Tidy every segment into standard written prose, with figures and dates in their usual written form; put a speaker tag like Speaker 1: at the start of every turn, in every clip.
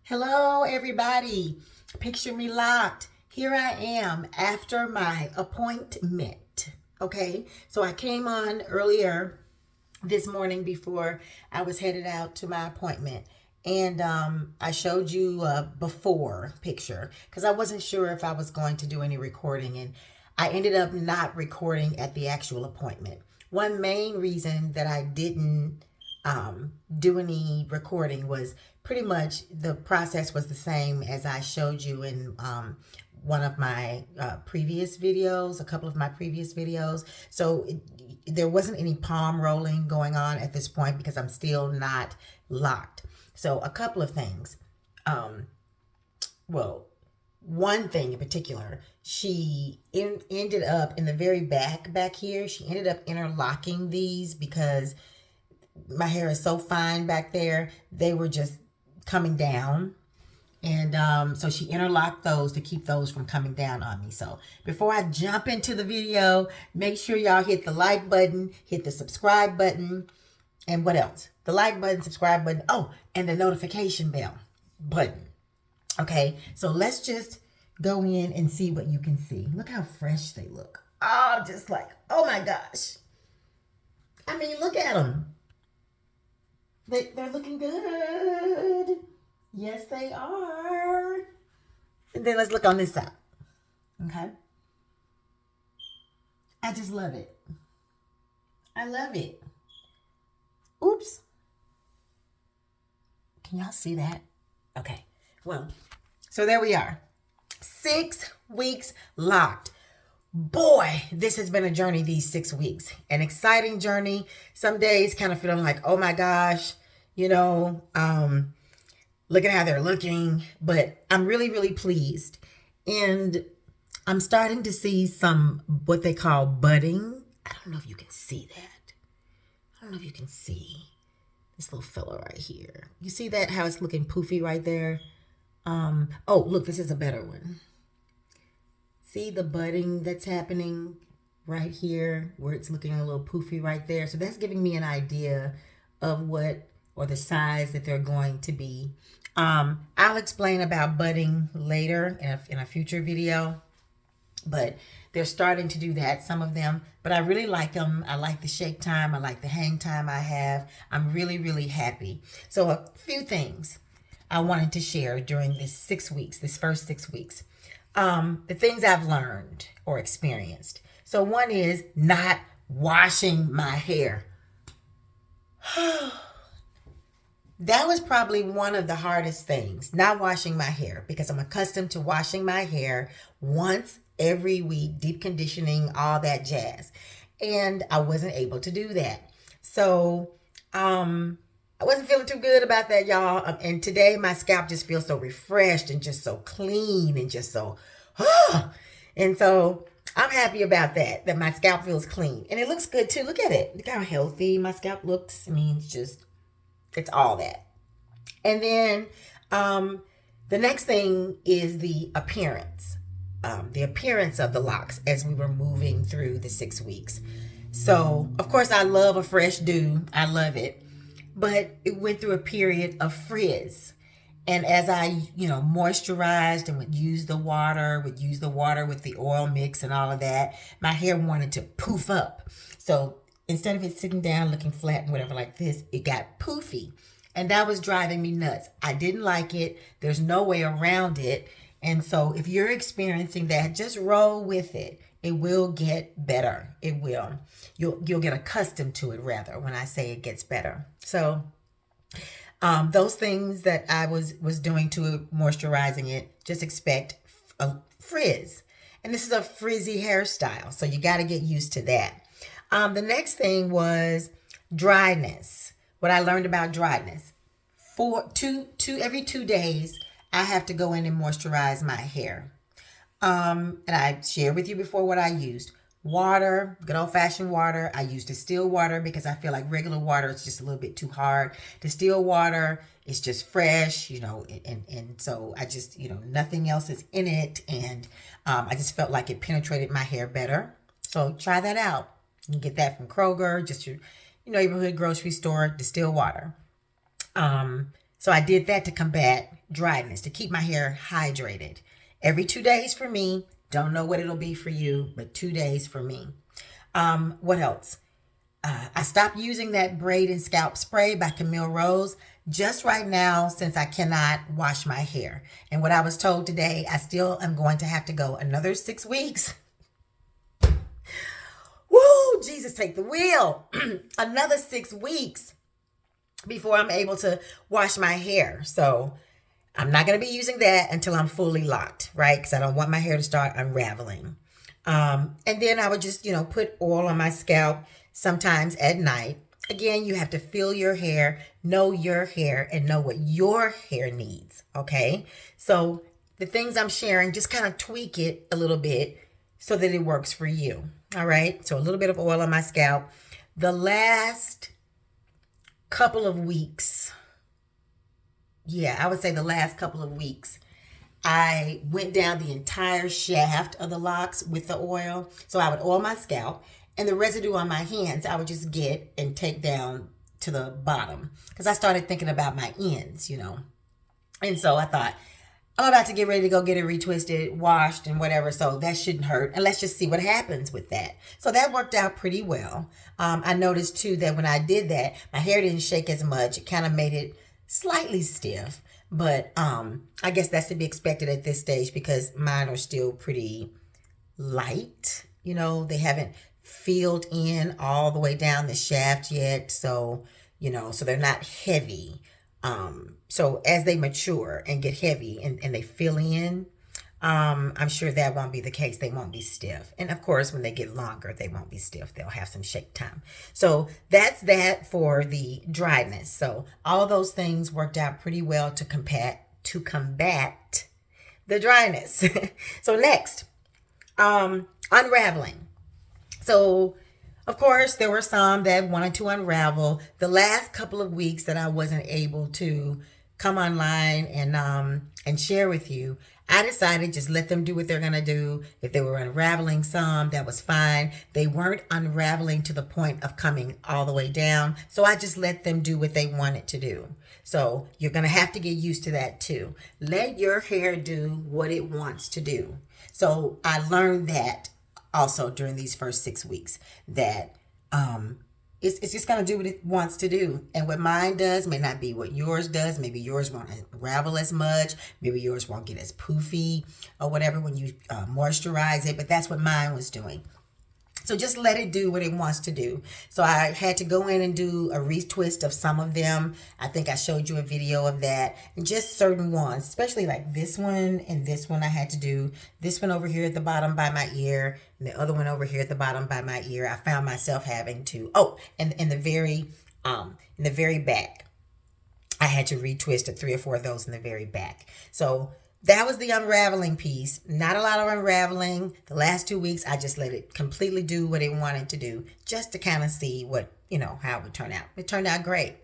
Speaker 1: Hello, everybody. Picture me locked. Here I am after my appointment. Okay, so I came on earlier this morning before I was headed out to my appointment. And I showed you a before picture because I wasn't sure if I was going to do any recording. And I ended up not recording at the actual appointment. One main reason that I didn't do any recording was pretty much the process was the same as I showed you in one of my previous videos, a couple of my previous videos. So there wasn't any palm rolling going on at this point because I'm still not locked. So a couple of things. Well, one thing in particular, she ended up in the very back here. She ended up interlocking these because my hair is so fine back there. They were just coming down. And so she interlocked those to keep those from coming down on me. So before I jump into the video, make sure y'all hit the like button, hit the subscribe button, and what else? The like button, subscribe button, oh, and the notification bell button. Okay, so let's just go in and see what you can see. Look how fresh they look. Oh, I'm just like, oh my gosh. I mean, look at them. They're looking good. Yes, they are. And then let's look on this side. Okay. I just love it. I love it. Oops. Can y'all see that? Okay. Well, so there we are. 6 weeks locked. Boy, this has been a journey these 6 weeks. An exciting journey. Some days kind of feeling like, oh my gosh, look at how they're looking. But I'm really, really pleased. And I'm starting to see some what they call budding. I don't know if you can see that. I don't know if you can see this little fella right here. You see that, how it's looking poofy right there? Oh, look, this is a better one. See the budding that's happening right here where it's looking a little poofy right there. So that's giving me an idea of what, or the size that they're going to be. I'll explain about budding later in a future video, but they're starting to do that, some of them, but I really like them. I like the shake time. I like the hang time I have. I'm really, really happy. So a few things I wanted to share during this 6 weeks, this first 6 weeks. The things I've learned or experienced. So one is not washing my hair. That was probably one of the hardest things, not washing my hair, because I'm accustomed to washing my hair once every week, deep conditioning, all that jazz. And I wasn't able to do that. So, I wasn't feeling too good about that, y'all. And today my scalp just feels so refreshed and just so clean and just so, and so I'm happy about that my scalp feels clean. And it looks good too. Look at it. Look how healthy my scalp looks. I mean, it's all that. And then the next thing is the appearance. The appearance of the locks as we were moving through the 6 weeks. So, of course, I love a fresh do. I love it. But it went through a period of frizz. And as I, moisturized and would use the water with the oil mix and all of that, my hair wanted to poof up. So instead of it sitting down looking flat and whatever like this, it got poofy. And that was driving me nuts. I didn't like it. There's no way around it. And so if you're experiencing that, just roll with it. It will get better. It will. You'll get accustomed to it, rather, when I say it gets better. So those things that I was doing to moisturizing it, just expect a frizz. And this is a frizzy hairstyle, so you got to get used to that. The next thing was dryness. What I learned about dryness. Every 2 days, I have to go in and moisturize my hair. And I shared with you before what I used. Water, good old-fashioned water. I use distilled water because I feel like regular water is just a little bit too hard. Distilled water is just fresh, and so I just, nothing else is in it. And I just felt like it penetrated my hair better. So try that out. You can get that from Kroger, just your neighborhood grocery store, distilled water. So I did that to combat dryness, to keep my hair hydrated. Every 2 days for me. Don't know what it'll be for you, but 2 days for me. What else? I stopped using that braid and scalp spray by Camille Rose just right now since I cannot wash my hair. And what I was told today, I still am going to have to go another 6 weeks. Woo, Jesus, take the wheel. Another 6 weeks before I'm able to wash my hair. So I'm not going to be using that until I'm fully locked, right? Because I don't want my hair to start unraveling. And then I would just, put oil on my scalp sometimes at night. Again, you have to feel your hair, know your hair, and know what your hair needs, okay? So the things I'm sharing, just kind of tweak it a little bit so that it works for you, all right? So a little bit of oil on my scalp. The last couple of weeks, I would say the last couple of weeks, I went down the entire shaft of the locks with the oil. So I would oil my scalp, and the residue on my hands, I would just get and take down to the bottom. Because I started thinking about my ends, And so I thought, I'm about to get ready to go get it retwisted, washed, and whatever. So that shouldn't hurt. And let's just see what happens with that. So that worked out pretty well. I noticed, too, that when I did that, my hair didn't shake as much. It kind of made it slightly stiff. But I guess that's to be expected at this stage because mine are still pretty light. They haven't filled in all the way down the shaft yet. So, so they're not heavy. So as they mature and get heavy and they fill in, I'm sure that won't be the case. They won't be stiff. And of course, when they get longer, they won't be stiff. They'll have some shake time. So that's that for the dryness. So all of those things worked out pretty well to combat the dryness. So next, unraveling. So of course, there were some that wanted to unravel. The last couple of weeks that I wasn't able to come online and share with you, I decided just let them do what they're going to do. If they were unraveling some, that was fine. They weren't unraveling to the point of coming all the way down. So I just let them do what they wanted to do. So you're going to have to get used to that too. Let your hair do what it wants to do. So I learned that also during these first 6 weeks that it's just going to do what it wants to do. And what mine does may not be what yours does. Maybe yours won't unravel as much. Maybe yours won't get as poofy or whatever when you moisturize it. But that's what mine was doing. So just let it do what it wants to do. So I had to go in and do a retwist of some of them. I think I showed you a video of that. And just certain ones, especially like this one and this one I had to do. This one over here at the bottom by my ear. And the other one over here at the bottom by my ear. I found myself having to, and in the very back. I had to retwist 3 or 4 of those in the very back. So that was the unraveling piece. Not a lot of unraveling. The last 2 weeks, I just let it completely do what it wanted to do, just to kind of see what, how it would turn out. It turned out great.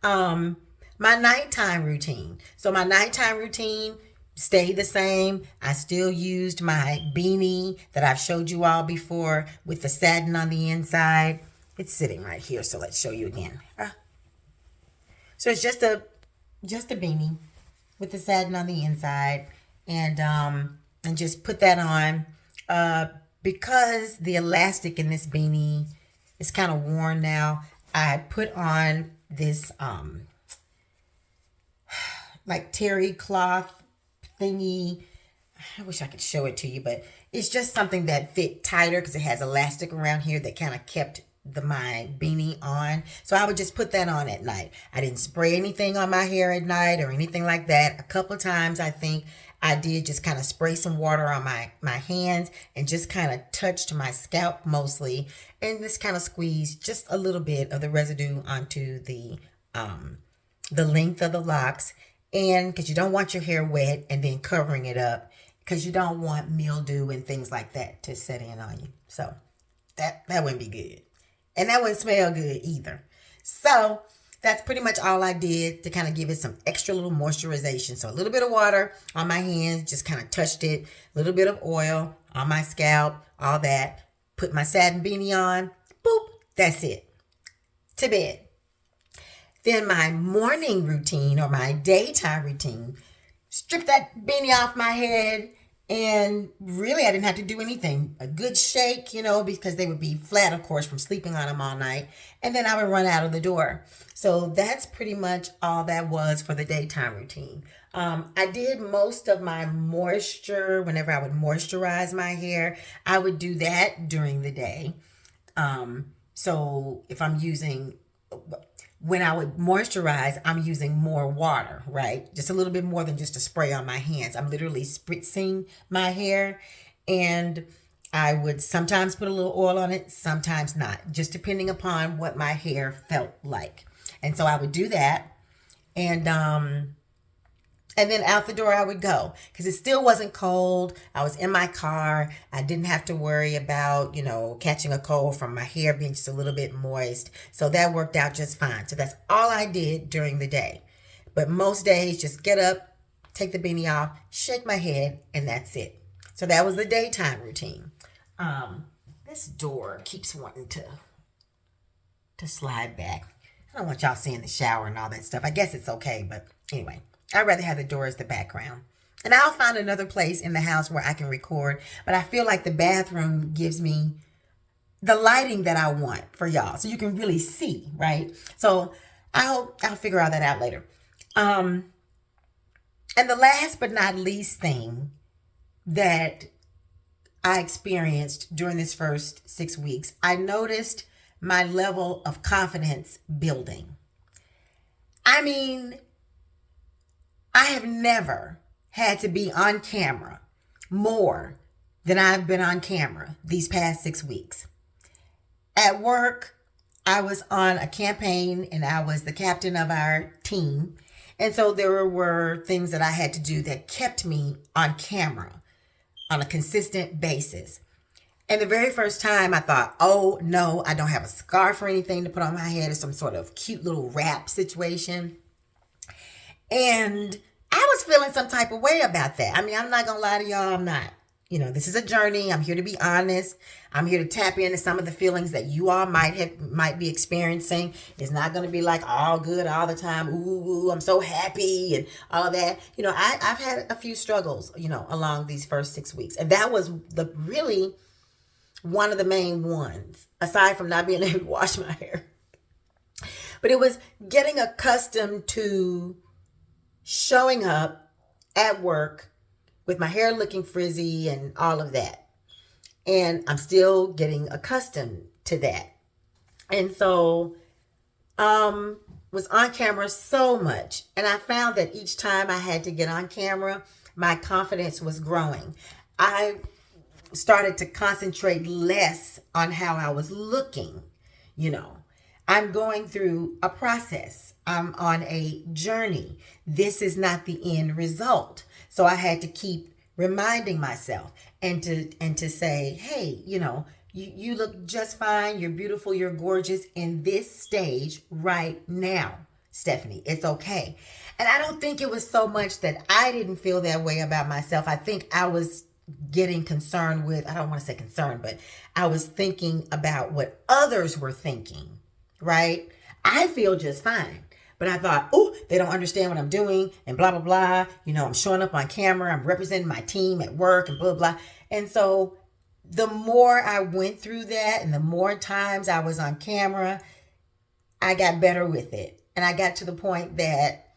Speaker 1: My nighttime routine. So my nighttime routine stayed the same. I still used my beanie that I've showed you all before with the satin on the inside. It's sitting right here, so let's show you again. So it's just a beanie with the satin on the inside, and just put that on because the elastic in this beanie is kind of worn now. I put on this like terry cloth thingy. I wish I could show it to you, but it's just something that fit tighter because it has elastic around here that kind of kept my beanie on. So I would just put that on at night. I didn't spray anything on my hair at night or anything like that. A couple of times I think I did just kind of spray some water on my hands and just kind of touched my scalp mostly, and just kind of squeezed just a little bit of the residue onto the length of the locks. And because you don't want your hair wet and then covering it up, because you don't want mildew and things like that to set in on you. So that wouldn't be good. And that wouldn't smell good either. So that's pretty much all I did to kind of give it some extra little moisturization. So a little bit of water on my hands, just kind of touched it. A little bit of oil on my scalp, all that. Put my satin beanie on. Boop. That's it. To bed. Then my morning routine or my daytime routine, strip that beanie off my head, and really I didn't have to do anything. A good shake, because they would be flat, of course, from sleeping on them all night. And then I would run out of the door. So that's pretty much all that was for the daytime routine. I did most of my moisture whenever I would moisturize my hair. I would do that during the day. So if I'm using, when I would moisturize, I'm using more water, right? Just a little bit more than just a spray on my hands. I'm literally spritzing my hair, and I would sometimes put a little oil on it, sometimes not, just depending upon what my hair felt like. And so I would do that. And then out the door I would go, because it still wasn't cold. I was in my car. I didn't have to worry about, catching a cold from my hair being just a little bit moist. So that worked out just fine. So that's all I did during the day. But most days, just get up, take the beanie off, shake my head, and that's it. So that was the daytime routine. This door keeps wanting to slide back. I don't want y'all seeing the shower and all that stuff. I guess it's okay, but anyway. I'd rather have the door as the background. And I'll find another place in the house where I can record. But I feel like the bathroom gives me the lighting that I want for y'all. So you can really see, right? So I'll figure all that out later. And the last but not least thing that I experienced during this first 6 weeks, I noticed my level of confidence building. I mean, I have never had to be on camera more than I've been on camera these past 6 weeks. At work, I was on a campaign and I was the captain of our team. And so there were things that I had to do that kept me on camera on a consistent basis. And the very first time I thought, oh no, I don't have a scarf or anything to put on my head or some sort of cute little wrap situation. And I was feeling some type of way about that. I mean, I'm not going to lie to y'all. I'm not. This is a journey. I'm here to be honest. I'm here to tap into some of the feelings that you all might be experiencing. It's not going to be like all good all the time. Ooh, I'm so happy and all of that. I've had a few struggles, along these first 6 weeks. And that was really one of the main ones, aside from not being able to wash my hair. But it was getting accustomed to showing up at work with my hair looking frizzy and all of that. And I'm still getting accustomed to that. And so, was on camera so much. And I found that each time I had to get on camera, my confidence was growing. I started to concentrate less on how I was looking. I'm going through a process. I'm on a journey. This is not the end result. So I had to keep reminding myself and to say, hey, you look just fine. You're beautiful. You're gorgeous in this stage right now, Stephanie. It's okay. And I don't think it was so much that I didn't feel that way about myself. I think I was getting concerned with, I don't want to say concerned, but I was thinking about what others were thinking, right? I feel just fine. But I thought, oh, they don't understand what I'm doing and blah, blah, blah. I'm showing up on camera. I'm representing my team at work and blah, blah. And so the more I went through that and the more times I was on camera, I got better with it. And I got to the point that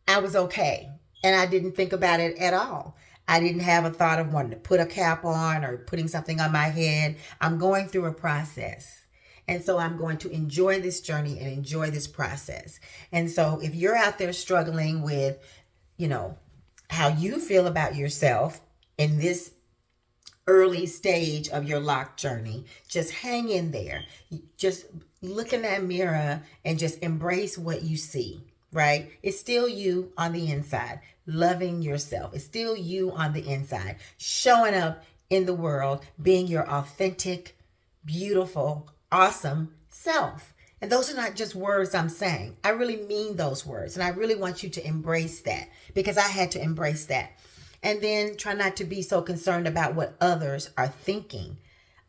Speaker 1: I was okay. And I didn't think about it at all. I didn't have a thought of wanting to put a cap on or putting something on my head. I'm going through a process. And so I'm going to enjoy this journey and enjoy this process. And so if you're out there struggling with, how you feel about yourself in this early stage of your Loc'd journey, just hang in there. Just look in that mirror and just embrace what you see, right? It's still you on the inside, loving yourself. It's still you on the inside, showing up in the world, being your authentic, beautiful, awesome self. And those are not just words I'm saying. I really mean those words. And I really want you to embrace that, because I had to embrace that. And then try not to be so concerned about what others are thinking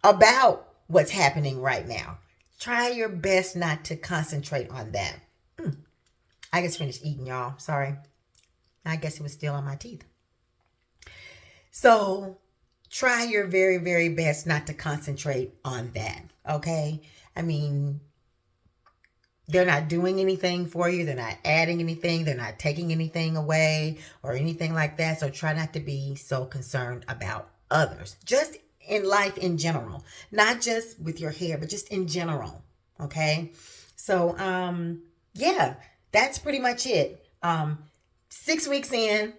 Speaker 1: about what's happening right now. Try your best not to concentrate on that. I just finished eating, y'all. Sorry. I guess it was still on my teeth. So try your very, very best not to concentrate on that. Okay? I mean, they're not doing anything for you. They're not adding anything. They're not taking anything away or anything like that. So try not to be so concerned about others. Just in life in general. Not just with your hair, but just in general. Okay? So, yeah, that's pretty much it. 6 weeks in.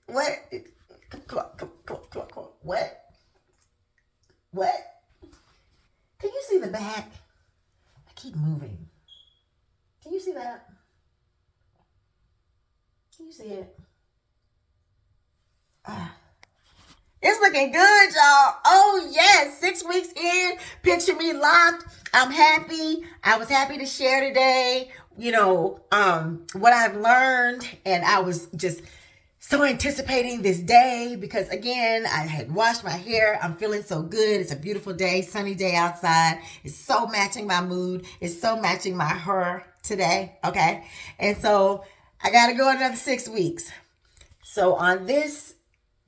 Speaker 1: What? Come on. What? What? Can you see the back? I keep moving. Can you see that? Can you see it? It's looking good, y'all. Oh, yes. 6 weeks in. Picture me locked. I'm happy. I was happy to share today, what I've learned. And I was just so anticipating this day because, again, I had washed my hair. I'm feeling so good. It's a beautiful day, sunny day outside. It's so matching my mood. It's so matching my hair today, okay? And so I got to go another 6 weeks. So on this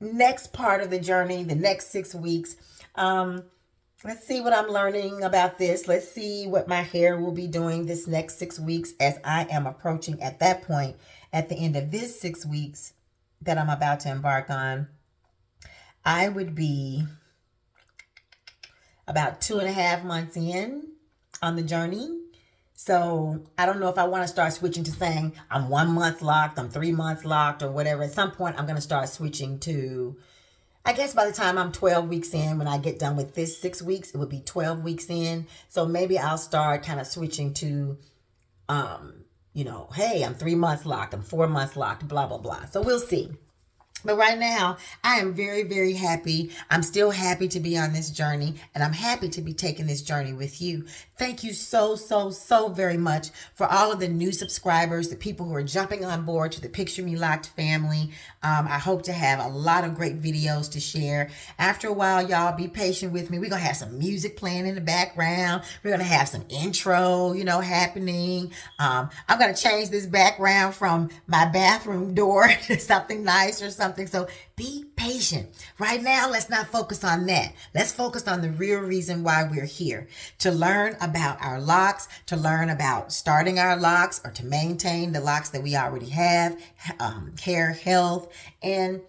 Speaker 1: next part of the journey, the next 6 weeks, let's see what I'm learning about this. Let's see what my hair will be doing this next 6 weeks as I am approaching at that point, at the end of this 6 weeks, that I'm about to embark on. I would be about 2.5 months in on the journey. So I don't know if I want to start switching to saying I'm 1 month locked, I'm 3 months locked or whatever. At some point, I'm going to start switching to, I guess by the time I'm 12 weeks in, when I get done with this 6 weeks, it would be 12 weeks in. So maybe I'll start kind of switching to, hey, I'm 3 months locked, I'm 4 months locked, blah, blah, blah. So we'll see. But right now, I am very, very happy. I'm still happy to be on this journey, and I'm happy to be taking this journey with you. Thank you so, so, so very much for all of the new subscribers, the people who are jumping on board to the Picture Me Locked family. I hope to have a lot of great videos to share. After a while, y'all be patient with me. We're going to have some music playing in the background. We're going to have some intro, happening. I'm going to change this background from my bathroom door to something nice or something. So be patient. Right now, let's not focus on that. Let's focus on the real reason why we're here. To learn about our locks, to learn about starting our locks or to maintain the locks that we already have, hair health, and,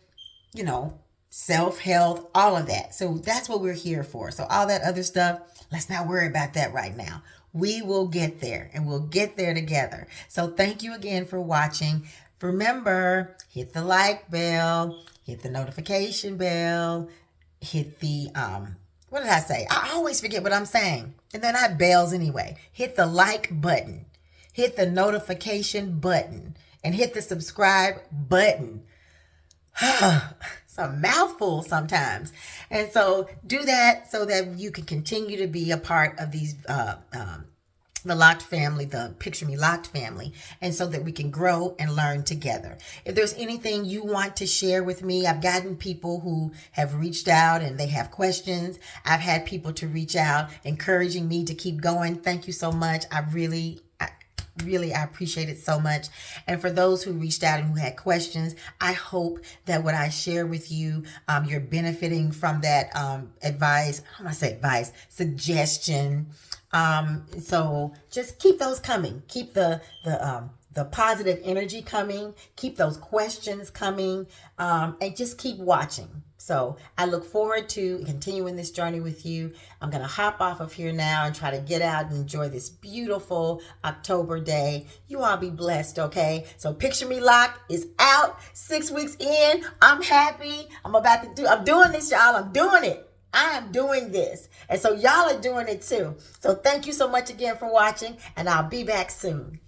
Speaker 1: self-health, all of that. So that's what we're here for. So all that other stuff, let's not worry about that right now. We will get there, and we'll get there together. So thank you again for watching. Remember, hit the like bell, hit the notification bell, hit the, what did I say? I always forget what I'm saying. And they're not bells anyway. Hit the like button, hit the notification button, and hit the subscribe button. It's a mouthful sometimes. And so do that so that you can continue to be a part of these, the Locked family, the Picture Me Locked family, and so that we can grow and learn together. If there's anything you want to share with me, I've gotten people who have reached out and they have questions. I've had people to reach out encouraging me to keep going. Thank you so much. I appreciate it so much. And for those who reached out and who had questions, I hope that what I share with you, you're benefiting from that advice. I don't want to say advice, suggestion. So just keep those coming. Keep the positive energy coming. Keep those questions coming, and just keep watching. So I look forward to continuing this journey with you. I'm going to hop off of here now and try to get out and enjoy this beautiful October day. You all be blessed, okay? So Picture Me Locked is out. 6 weeks in. I'm happy. I'm doing this, y'all. I'm doing it. I am doing this. And so y'all are doing it too. So thank you so much again for watching, and I'll be back soon.